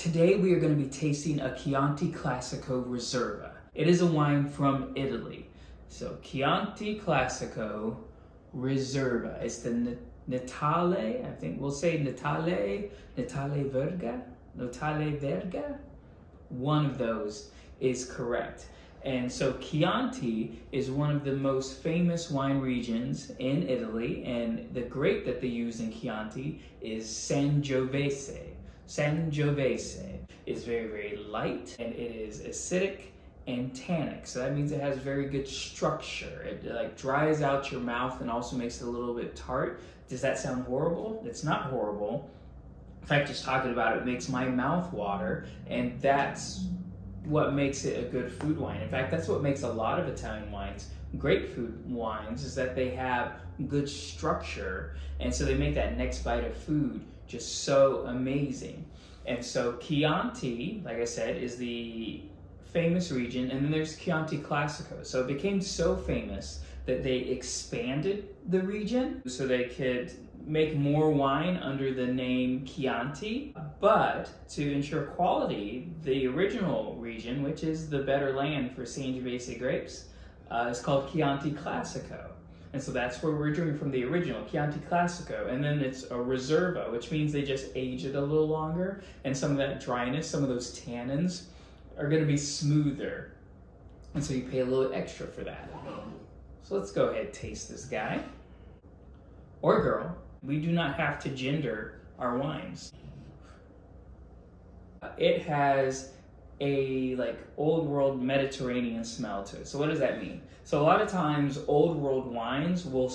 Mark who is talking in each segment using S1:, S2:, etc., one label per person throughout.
S1: Today we are going to be tasting a Chianti Classico Reserva. It is a wine from Italy. So Chianti Classico Reserva. It's the Natale, I think we'll say Natale Verga. One of those is correct. And so Chianti is one of the most famous wine regions in Italy, and the grape that they use in Chianti is Sangiovese. Sangiovese is very, very light, and it is acidic and tannic. So that means it has very good structure. It like dries out your mouth and also makes it a little bit tart. Does that sound horrible? It's not horrible. In fact, just talking about it makes my mouth water, and that's what makes it a good food wine. In fact, that's what makes a lot of Italian wines great food wines, is that they have good structure, and so they make that next bite of food just so amazing. And so Chianti, like I said, is the famous region, and then there's Chianti Classico. So it became so famous that they expanded the region so they could make more wine under the name Chianti, but to ensure quality, the original region, which is the better land for Sangiovese grapes, is called Chianti Classico. And so that's where we're drinking from, the original, Chianti Classico. And then it's a Reserva, which means they just age it a little longer, and some of that dryness, some of those tannins are gonna be smoother. And so you pay a little extra for that. So let's go ahead and taste this guy. Or girl. We do not have to gender our wines. It has a like old world Mediterranean smell to it. So what does that mean? So a lot of times old world wines will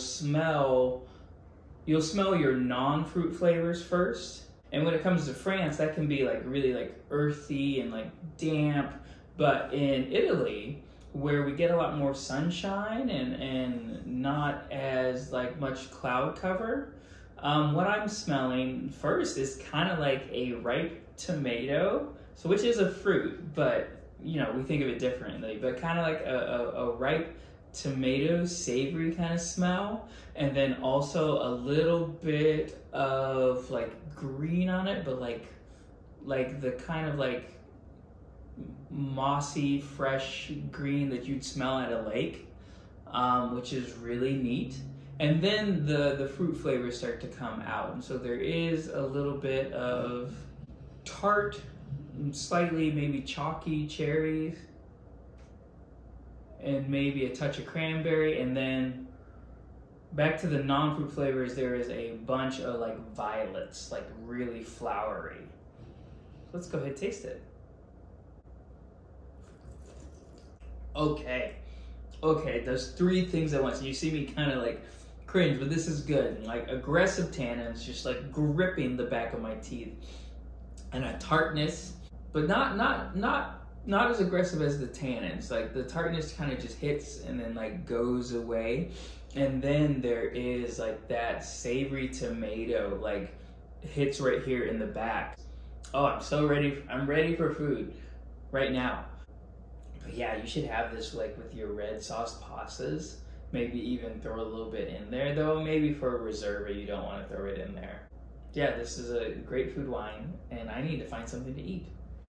S1: you'll smell your non-fruit flavors first. And when it comes to France, that can be like really like earthy and like damp. But in Italy, where we get a lot more sunshine and not as like much cloud cover, what I'm smelling first is kind of like a ripe tomato, so which is a fruit, but you know, we think of it differently, but kind of like a ripe tomato, savory kind of smell, and then also a little bit of like green on it, but like the kind of like mossy, fresh green that you'd smell at a lake, which is really neat. And then the fruit flavors start to come out. And so there is a little bit of tart, slightly maybe chalky cherries, and maybe a touch of cranberry. And then back to the non-fruit flavors, there is a bunch of like violets, like really flowery. Let's go ahead and taste it. Okay, those three things at once. You see me kind of like cringe, but this is good. Like aggressive tannins, just like gripping the back of my teeth, and a tartness, but not as aggressive as the tannins. Like the tartness kind of just hits and then like goes away, and then there is like that savory tomato like hits right here in the back. Oh, I'm so ready. I'm ready for food right now. But yeah, you should have this like with your red sauce pastas. Maybe even throw a little bit in there, though maybe for a Reserva you don't want to throw it in there. Yeah, this is a great food wine, and I need to find something to eat.